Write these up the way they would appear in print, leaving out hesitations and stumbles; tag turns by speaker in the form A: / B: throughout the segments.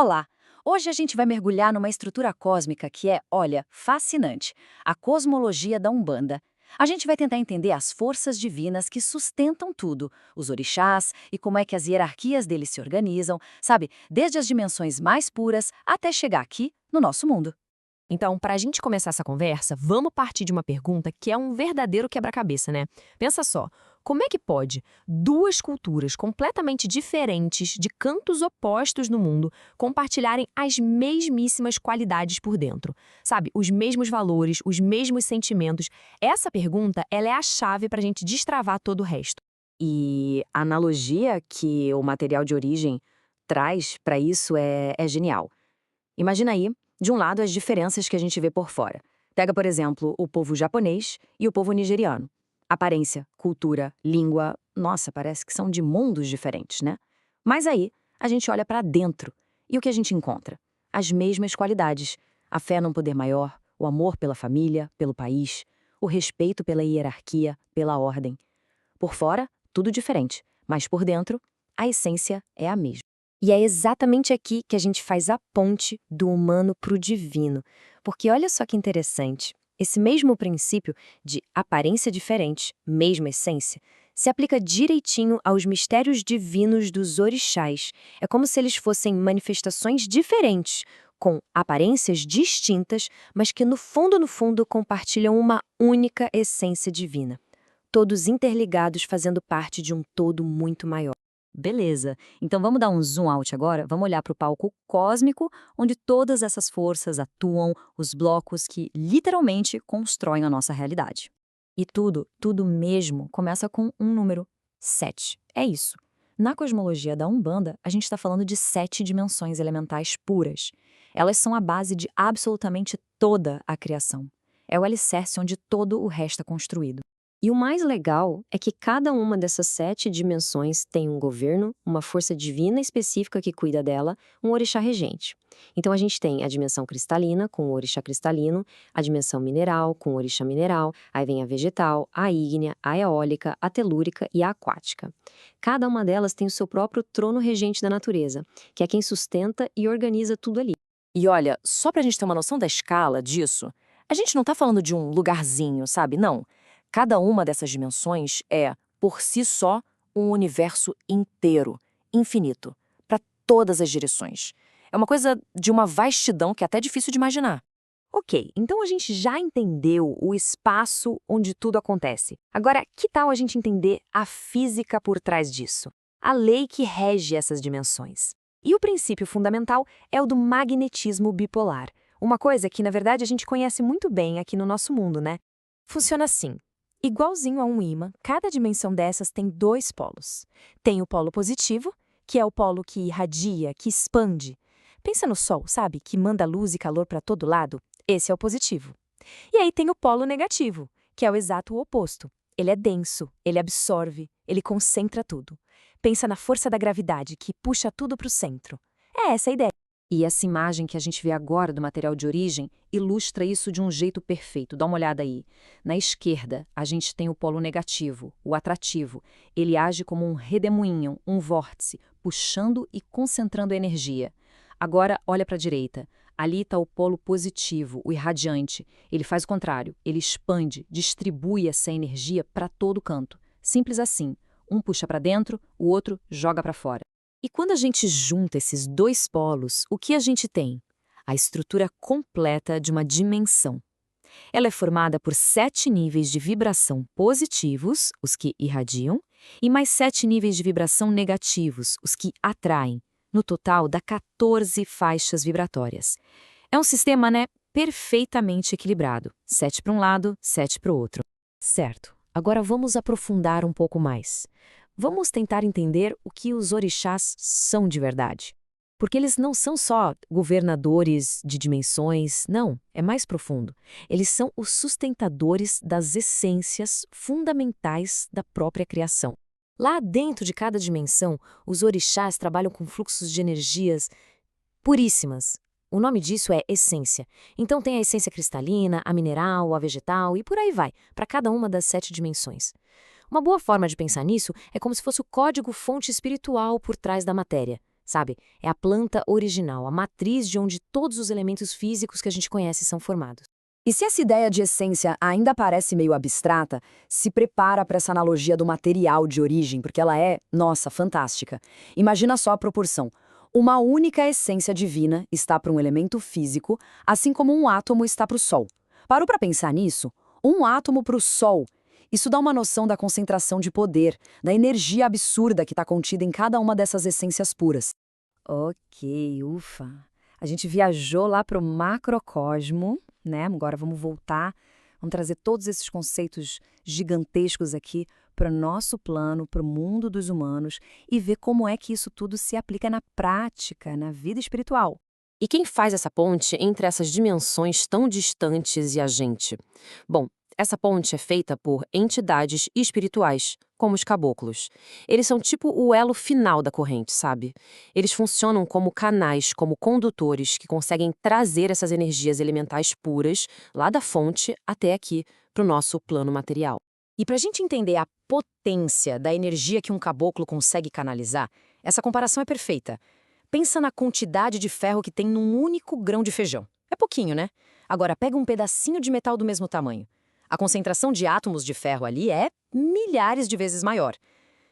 A: Olá! Hoje a gente vai mergulhar numa estrutura cósmica que é, olha, fascinante, a cosmologia da Umbanda. A gente vai tentar entender as forças divinas que sustentam tudo, os orixás e como é que as hierarquias deles se organizam, sabe? Desde as dimensões mais puras até chegar aqui, no nosso mundo.
B: Então, para a gente começar essa conversa, vamos partir de uma pergunta que é um verdadeiro quebra-cabeça, né? Pensa só, como é que pode duas culturas completamente diferentes, de cantos opostos no mundo, compartilharem as mesmíssimas qualidades por dentro? Sabe, os mesmos valores, os mesmos sentimentos. Essa pergunta, ela é a chave para a gente destravar todo o resto.
C: E a analogia que o material de origem traz para isso é genial. Imagina aí, de um lado, as diferenças que a gente vê por fora. Pega, por exemplo, o povo japonês e o povo nigeriano. Aparência, cultura, língua, nossa, parece que são de mundos diferentes, né? Mas aí, a gente olha para dentro. E o que a gente encontra? As mesmas qualidades. A fé num poder maior, o amor pela família, pelo país, o respeito pela hierarquia, pela ordem. Por fora, tudo diferente, mas por dentro, a essência é a mesma.
D: E é exatamente aqui que a gente faz a ponte do humano para o divino. Porque olha só que interessante. Esse mesmo princípio de aparência diferente, mesma essência, se aplica direitinho aos mistérios divinos dos orixás. É como se eles fossem manifestações diferentes, com aparências distintas, mas que no fundo, compartilham uma única essência divina. Todos interligados fazendo parte de um todo muito maior.
A: Beleza, então vamos dar um zoom out agora, vamos olhar para o palco cósmico, onde todas essas forças atuam, os blocos que literalmente constroem a nossa realidade. E tudo mesmo, começa com um número, 7. É isso. Na cosmologia da Umbanda, a gente está falando de 7 dimensões elementais puras. Elas são a base de absolutamente toda a criação. É o alicerce onde todo o resto é construído.
D: E o mais legal é que cada uma dessas 7 dimensões tem um governo, uma força divina específica que cuida dela, um orixá regente. Então a gente tem a dimensão cristalina, com o orixá cristalino, a dimensão mineral, com o orixá mineral, aí vem a vegetal, a ígnea, a eólica, a telúrica e a aquática. Cada uma delas tem o seu próprio trono regente da natureza, que é quem sustenta e organiza tudo ali.
C: E olha, só pra gente ter uma noção da escala disso, a gente não tá falando de um lugarzinho, sabe? Não. Cada uma dessas dimensões é, por si só, um universo inteiro, infinito, para todas as direções. É uma coisa de uma vastidão que é até difícil de imaginar.
B: Ok, então a gente já entendeu o espaço onde tudo acontece. Agora, que tal a gente entender a física por trás disso? A lei que rege essas dimensões. E o princípio fundamental é o do magnetismo bipolar. Uma coisa que, na verdade, a gente conhece muito bem aqui no nosso mundo, né? Funciona assim. Igualzinho a um ímã, cada dimensão dessas tem dois polos. Tem o polo positivo, que é o polo que irradia, que expande. Pensa no Sol, sabe? Que manda luz e calor para todo lado. Esse é o positivo. E aí tem o polo negativo, que é o exato oposto. Ele é denso, ele absorve, ele concentra tudo. Pensa na força da gravidade, que puxa tudo para o centro. É essa a ideia.
A: E essa imagem que a gente vê agora do material de origem ilustra isso de um jeito perfeito. Dá uma olhada aí. Na esquerda, a gente tem o polo negativo, o atrativo. Ele age como um redemoinho, um vórtice, puxando e concentrando a energia. Agora, olha para a direita. Ali está o polo positivo, o irradiante. Ele faz o contrário. Ele expande, distribui essa energia para todo canto. Simples assim. Um puxa para dentro, o outro joga para fora.
B: E quando a gente junta esses dois polos, o que a gente tem? A estrutura completa de uma dimensão. Ela é formada por 7 níveis de vibração positivos, os que irradiam, e mais 7 níveis de vibração negativos, os que atraem. No total, dá 14 faixas vibratórias. É um sistema, né, perfeitamente equilibrado. 7 para um lado, 7 para o outro. Certo. Agora vamos aprofundar um pouco mais. Vamos tentar entender o que os orixás são de verdade. Porque eles não são só governadores de dimensões, não, é mais profundo. Eles são os sustentadores das essências fundamentais da própria criação. Lá dentro de cada dimensão, os orixás trabalham com fluxos de energias puríssimas. O nome disso é essência. Então tem a essência cristalina, a mineral, a vegetal e por aí vai, para cada uma das 7 dimensões. Uma boa forma de pensar nisso é como se fosse o código-fonte espiritual por trás da matéria. sabe? É a planta original, a matriz de onde todos os elementos físicos que a gente conhece são formados.
C: E se essa ideia de essência ainda parece meio abstrata, se prepara para essa analogia do material de origem, porque ela é, nossa, fantástica. Imagina só a proporção. Uma única essência divina está para um elemento físico, assim como um átomo está para o Sol. Parou para pensar nisso? Um átomo para o Sol. Isso dá uma noção da concentração de poder, da energia absurda que está contida em cada uma dessas essências puras.
A: Ok, ufa. A gente viajou lá para o macrocosmo, né? Agora vamos voltar, vamos trazer todos esses conceitos gigantescos aqui para o nosso plano, para o mundo dos humanos e ver como é que isso tudo se aplica na prática, na vida espiritual.
B: E quem faz essa ponte entre essas dimensões tão distantes e a gente? Bom, essa ponte é feita por entidades espirituais, como os caboclos. Eles são tipo o elo final da corrente, sabe? Eles funcionam como canais, como condutores que conseguem trazer essas energias elementais puras lá da fonte até aqui, para o nosso plano material.
C: E para a gente entender a potência da energia que um caboclo consegue canalizar, essa comparação é perfeita. Pensa na quantidade de ferro que tem num único grão de feijão. É pouquinho, né? Agora pega um pedacinho de metal do mesmo tamanho. A concentração de átomos de ferro ali é milhares de vezes maior.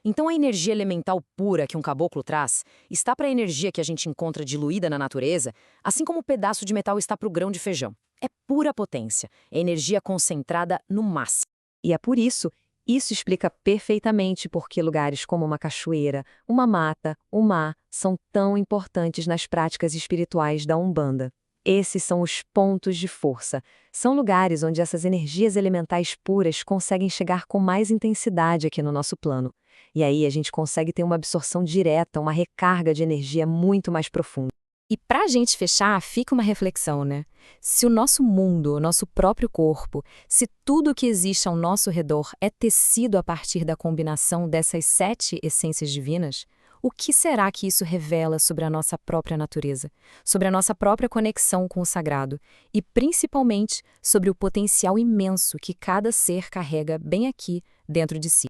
C: Então a energia elemental pura que um caboclo traz está para a energia que a gente encontra diluída na natureza, assim como o pedaço de metal está para o grão de feijão. É pura potência, é energia concentrada no máximo.
A: E é por isso explica perfeitamente por que lugares como uma cachoeira, uma mata, o mar, são tão importantes nas práticas espirituais da Umbanda. Esses são os pontos de força. São lugares onde essas energias elementais puras conseguem chegar com mais intensidade aqui no nosso plano. E aí a gente consegue ter uma absorção direta, uma recarga de energia muito mais profunda.
B: E para a gente fechar, fica uma reflexão, né? Se o nosso mundo, o nosso próprio corpo, se tudo o que existe ao nosso redor é tecido a partir da combinação dessas 7 essências divinas, o que será que isso revela sobre a nossa própria natureza, sobre a nossa própria conexão com o sagrado e, principalmente, sobre o potencial imenso que cada ser carrega bem aqui dentro de si?